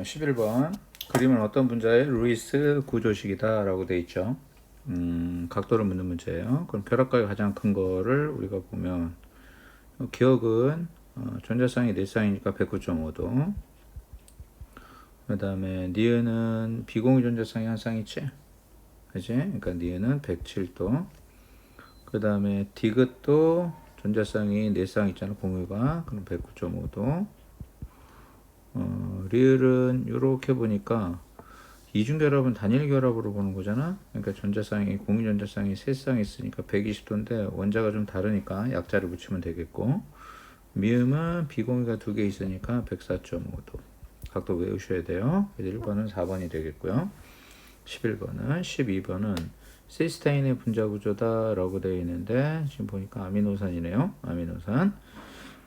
11번 그림은 어떤 분자의 루이스 구조식이다 라고 되어 있죠. 각도를 묻는 문제예요. 그럼 결합각이 가장 큰 거를 우리가 보면 기억은 전자쌍이 4쌍이니까 109.5도, 그 다음에 니은은 비공유 전자쌍이 한 쌍이지, 그지? 그러니까 니은은 107도. 그 다음에 디귿도 전자쌍이 4쌍 있잖아, 공유가. 그럼 109.5도. 리을은 이렇게 보니까 이중결합은 단일결합으로 보는 거잖아. 그러니까 전자쌍이 공유전자쌍이 3쌍 있으니까 120도인데 원자가 좀 다르니까 약자를 붙이면 되겠고, 미음은 비공유가 2개 있으니까 104.5도. 각도 외우셔야 돼요. 1번은 4번이 되겠고요. 11번은 12번은 시스테인의 분자구조다 라고 되어 있는데, 지금 보니까 아미노산이네요. 아미노산.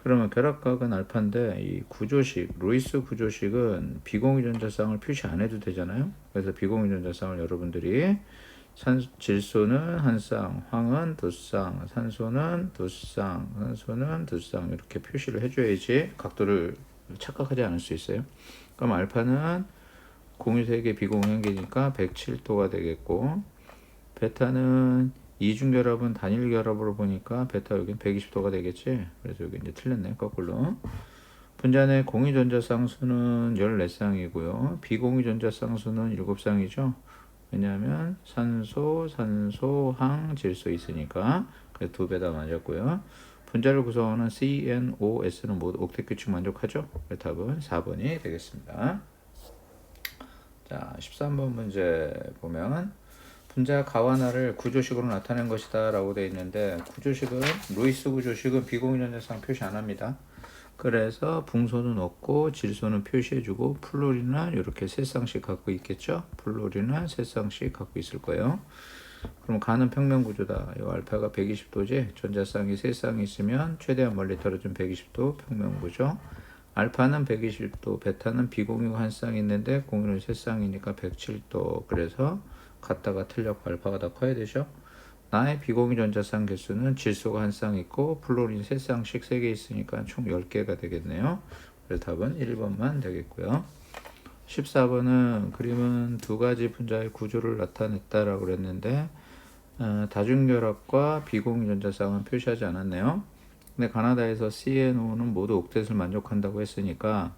그러면 결합각은 알파인데 이 구조식, 루이스 구조식은 비공유 전자쌍을 표시 안 해도 되잖아요. 그래서 비공유 전자쌍을 여러분들이 질소는 한 쌍, 황은 2쌍, 산소는 2쌍, 산소는 2쌍 이렇게 표시를 해줘야지 각도를 착각하지 않을 수 있어요. 그럼 알파는 공유 3개, 비공유 1개니까 107도가 되겠고, 베타는 이중결합은 단일결합으로 보니까 베타 여긴 120도가 되겠지. 그래서 여기 이제 틀렸네, 거꾸로. 분자 내 공유전자쌍수는 14쌍이고요. 비공유전자쌍수는 7쌍이죠. 왜냐하면 산소, 황, 질소 있으니까. 그래서 2배 다 맞았고요. 분자를 구성하는 CNOS는 모두 옥텟 규칙 만족하죠. 그래서 답은 4번이 되겠습니다. 자, 13번 문제 보면 분자 가와나를 구조식으로 나타낸 것이다 라고 되어 있는데, 구조식은 루이스 구조식은 비공유 전자쌍 표시 안 합니다. 그래서 붕소는 없고 질소는 표시해주고 플로린은 이렇게 3쌍씩 갖고 있겠죠. 플로린은 3쌍씩 갖고 있을 거예요. 그럼 가는 평면 구조다. 이 알파가 120도지. 전자쌍이 3쌍이 있으면 최대한 멀리 떨어진 120도 평면 구조. 알파는 120도, 베타는 비공유가 한 쌍 있는데 공유는 3쌍이니까 107도. 그래서 같다가 틀렸고 알파가 더 커야 되죠. 나의 비공유 전자쌍 개수는 질소가 한 쌍 있고 플로린 3쌍씩 3개 있으니까 총 10개가 되겠네요. 그래서 답은 1번만 되겠고요. 14번은 그림은 2가지 분자의 구조를 나타냈다라고 그랬는데, 다중결합과 비공유 전자쌍은 표시하지 않았네요. 근데 가나다에서 CNO는 모두 옥텟을 만족한다고 했으니까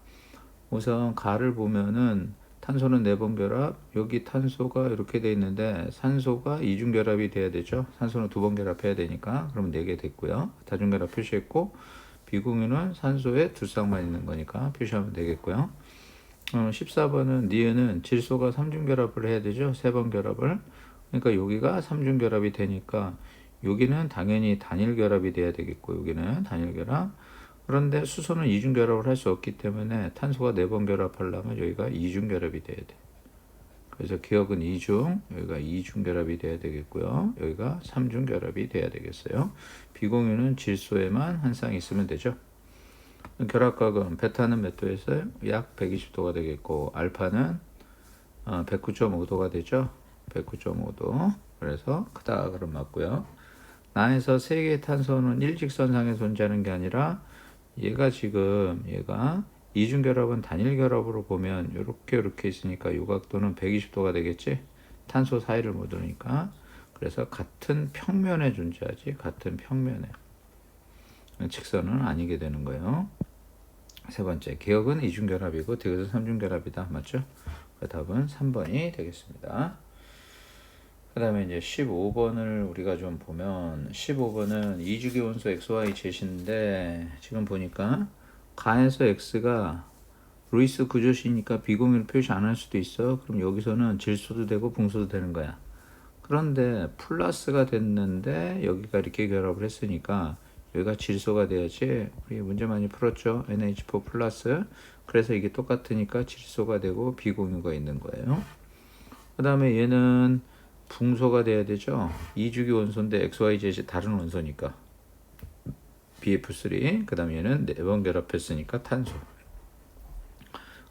우선 가를 보면은 탄소는 4번 결합, 여기 탄소가 이렇게 돼 있는데 산소가 이중 결합이 돼야 되죠. 산소는 2번 결합해야 되니까. 그러면 4개 됐고요. 다중 결합 표시했고, 비공유는 산소에 2쌍만 있는 거니까 표시하면 되겠고요. 14번은 니은은 질소가 3중 결합을 해야 되죠. 3번 결합을. 그러니까 여기가 3중 결합이 되니까 여기는 당연히 단일 결합이 돼야 되겠고, 여기는 단일 결합. 그런데 수소는 이중 결합을 할 수 없기 때문에 탄소가 4번 결합하려면 여기가 이중 결합이 돼야 돼. 그래서 기억은 이중, 여기가 이중 결합이 돼야 되겠고요. 여기가 3중 결합이 돼야 되겠어요. 비공유는 질소에만 한 쌍 있으면 되죠. 결합각은 베타는 몇 도였어요? 약 120도가 되겠고, 알파는 109.5도가 되죠. 109.5도. 그래서 크다 그럼 맞고요. 나에서 3개의 탄소는 일직선상에 존재하는 게 아니라 얘가 이중결합은 단일결합으로 보면 이렇게 있으니까 이 각도는 120도가 되겠지. 탄소 사이를 못 오니까. 그래서 같은 평면에 존재하지. 같은 평면에. 직선은 아니게 되는 거예요. 세 번째, 기억은 이중결합이고 디귿은 삼중결합이다. 맞죠? 답은 3번이 되겠습니다. 그 다음에 이제 15번을 우리가 좀 보면, 15번은 2주기 원소 XY 제시인데, 지금 보니까 가에서 X가 루이스 구조식이니까 비공유를 표시 안 할 수도 있어. 그럼 여기서는 질소도 되고 붕소도 되는 거야. 그런데 플러스가 됐는데 여기가 이렇게 결합을 했으니까 여기가 질소가 돼야지. 우리 문제 많이 풀었죠. NH4 플러스. 그래서 이게 똑같으니까 질소가 되고 비공유가 있는 거예요. 그 다음에 얘는 붕소가 돼야 되죠. 2주기 원소인데 XYZ 다른 원소니까 BF3. 그 다음 얘는 4번 결합했으니까 탄소.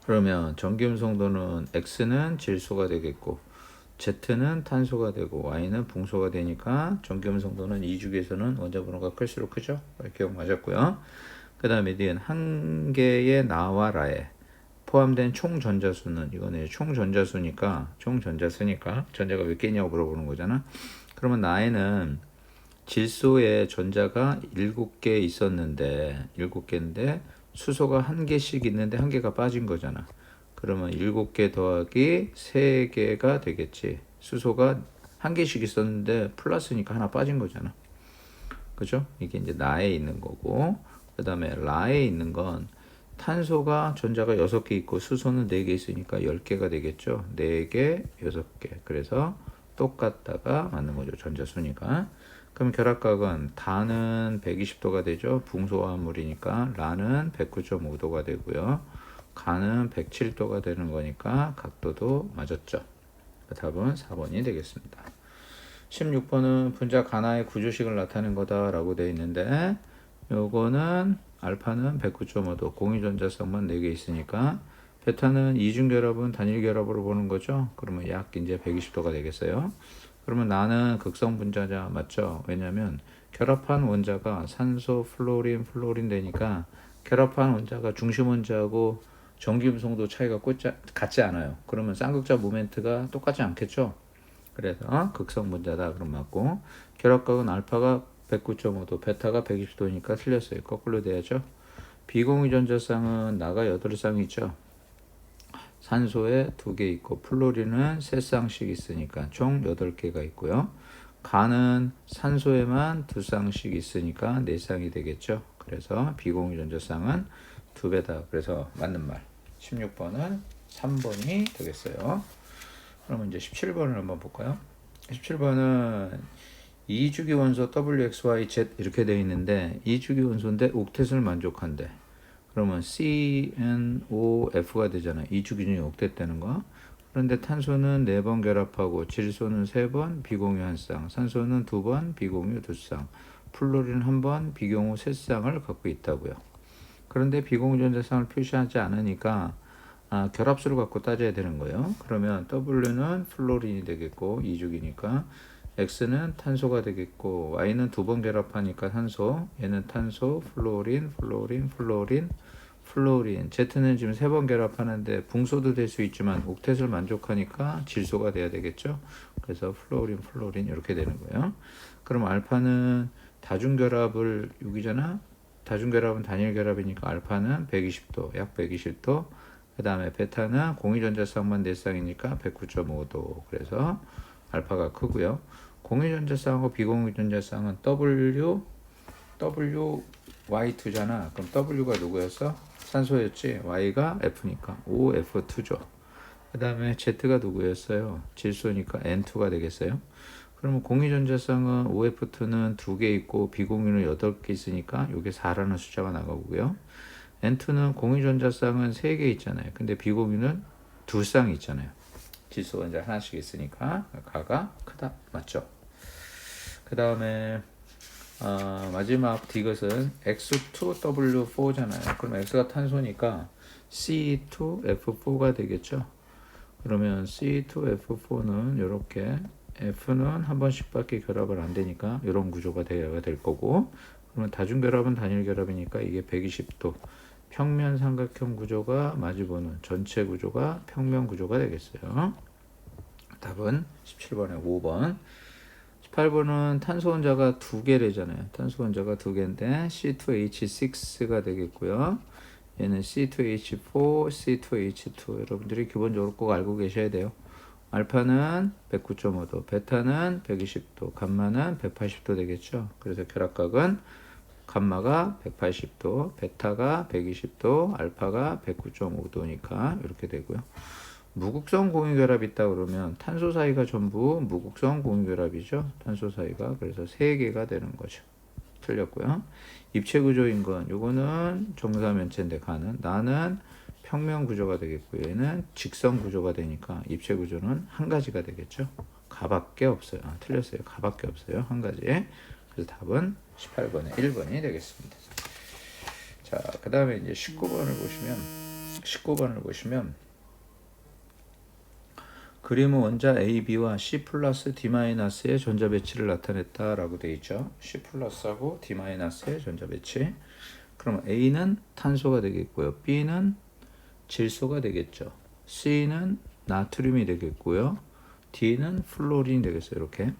그러면 전기음성도는 X는 질소가 되겠고 Z는 탄소가 되고 Y는 붕소가 되니까 전기음성도는 2주기에서는 원자 번호가 클수록 크죠. 기억 맞았고요. 그 다음에 D는 한 개의 나와 라에 포함된 총 전자수는 이거네. 총 전자수니까 전자가 몇 개냐고 물어보는 거잖아. 그러면 나에는 질소에 전자가 7개 있었는데 7개인데 수소가 1개씩 있는데 1개가 빠진 거잖아. 그러면 7개 더하기 3개가 되겠지. 수소가 1개씩 있었는데 플러스니까 하나 빠진 거잖아. 그죠? 이게 이제 나에 있는 거고, 그 다음에 라에 있는 건 탄소가 전자가 6개 있고 수소는 4개 있으니까 10개가 되겠죠. 4개, 6개. 그래서 똑같다가 맞는 거죠. 전자수니까. 그럼 결합각은 다는 120도가 되죠. 붕소화합물이니까 라는 109.5도가 되고요. 가는 107도가 되는 거니까 각도도 맞았죠. 답은 4번이 되겠습니다. 16번은 분자 가나의 구조식을 나타낸 거다라고 되어 있는데 요거는 알파는 109.5도 공유전자성만 4개 있으니까 베타는 이중결합은 단일결합으로 보는 거죠. 그러면 약 이제 120도가 되겠어요. 그러면 나는 극성 분자자 맞죠? 왜냐면 결합한 원자가 산소, 플로린 되니까 결합한 원자가 중심 원자하고 전기음성도 차이가 같지 않아요. 그러면 쌍극자 모멘트가 똑같지 않겠죠? 그래서 극성 분자다 그럼 맞고 결합각은 알파가 109.5도, 베타가 120도니까 틀렸어요. 거꾸로 돼야죠. 비공유 전자쌍은 나가 8쌍 있죠. 산소에 2개 있고 플로린은 3쌍씩 있으니까 총 8개가 있고요. 간은 산소에만 2쌍씩 있으니까 4쌍이 되겠죠. 그래서 비공유 전자쌍은 2배다. 그래서 맞는 말. 16번은 3번이 되겠어요. 그러면 이제 17번을 한번 볼까요? 17번은 2주기 원소 WXYZ 이렇게 되어 있는데 2주기 원소인데 옥텟을 만족한대. 그러면 CNOF가 되잖아요. 2주기 중에 옥텟 되는 거. 그런데 탄소는 4번 결합하고 질소는 3번, 비공유 1쌍, 산소는 2번, 비공유 2쌍, 플로린 1번, 비공유 3쌍을 갖고 있다고요. 그런데 비공유 전자쌍을 표시하지 않으니까 결합수를 갖고 따져야 되는 거예요. 그러면 W는 플로린이 되겠고 2주기니까 X는 탄소가 되겠고 Y는 2번 결합하니까 탄소, 얘는 탄소, 플로린, Z는 지금 3번 결합하는데 붕소도 될 수 있지만 옥텟을 만족하니까 질소가 돼야 되겠죠. 그래서 플로린 이렇게 되는 거예요. 그럼 알파는 다중결합을 여기잖아. 다중결합은 단일결합이니까 알파는 120도, 약 120도. 그 다음에 베타는 공유전자쌍만 4쌍이니까 109.5도. 그래서 알파가 크고요. 공유전자쌍하고 비공유전자쌍은 Y2잖아. 그럼 W가 누구였어? 산소였지. Y가 F니까 OF2죠. 그 다음에 Z가 누구였어요? 질소니까 N2가 되겠어요. 그러면 공유전자쌍은 OF2는 2개 있고 비공유는 8개 있으니까 이게 4라는 숫자가 나가고요. N2는 공유전자쌍은 3개 있잖아요. 근데 비공유는 2쌍이 있잖아요. 질소 원자 하나씩 있으니까 가가 크다. 맞죠? 그 다음에 마지막 디귿은 X2W4잖아요. 그럼 X가 탄소니까 C2F4가 되겠죠. 그러면 C2F4는 이렇게 F는 한 번씩밖에 결합을 안 되니까 이런 구조가 되어야 될 거고, 그러면 다중결합은 단일결합이니까 이게 120도 평면 삼각형 구조가 마주보는 전체 구조가 평면 구조가 되겠어요. 답은 17번에 5번. 18번은 탄소 원자가 2개래잖아요. 탄소 원자가 2개인데 C2H6가 되겠고요. 얘는 C2H4, C2H2. 여러분들이 기본적으로 꼭 알고 계셔야 돼요. 알파는 109.5도, 베타는 120도, 감마는 180도 되겠죠. 그래서 결합각은 감마가 180도, 베타가 120도, 알파가 109.5도니까 이렇게 되고요. 무극성 공유결합이 있다 그러면 탄소 사이가 전부 무극성 공유결합이죠. 탄소 사이가. 그래서 3개가 되는 거죠. 틀렸고요. 입체 구조인 건 요거는 정사면체인데 가는 나는 평면 구조가 되겠고 얘는 직선 구조가 되니까 입체 구조는 한 가지가 되겠죠. 가밖에 없어요. 틀렸어요. 가밖에 없어요. 한 가지. 그래서 답은 18번에 1번이 되겠습니다. 자, 그 다음에 이제 19번을 보시면 그림은 원자 A, B와 C 플러스 D-의 전자 배치를 나타냈다라고 되어 있죠. C 플러스하고 D-의 전자 배치. 그럼 A는 탄소가 되겠고요. B는 질소가 되겠죠. C는 나트륨이 되겠고요. D는 플로린이 되겠어요. 이렇게.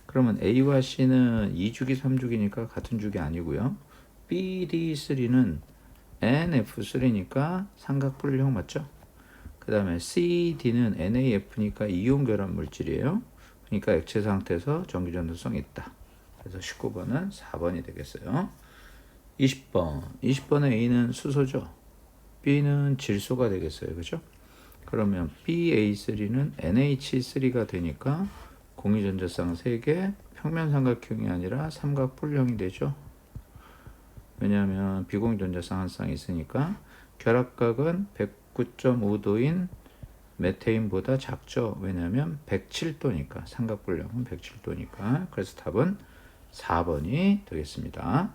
그러면 A와 C는 2주기, 3주기니까 같은 주기 아니고요. B, D, 3는 NF3니까 삼각분리형 맞죠? 그 다음에 C, D는 NaF니까 이온 결합 물질이에요. 그러니까 액체 상태에서 전기 전도성이 있다. 그래서 19번은 4번이 되겠어요. 20번. 20번의 A는 수소죠. B는 질소가 되겠어요. 그죠? 그러면 BA3는 NH3가 되니까 공유전자쌍 3개, 평면 삼각형이 아니라 삼각뿔형이 되죠. 왜냐하면 비공유전자쌍 한 쌍이 있으니까 결합각은 109.5도인 메테인보다 작죠. 왜냐하면 107도니까 삼각뿔형은 107도니까. 그래서 답은 4번이 되겠습니다.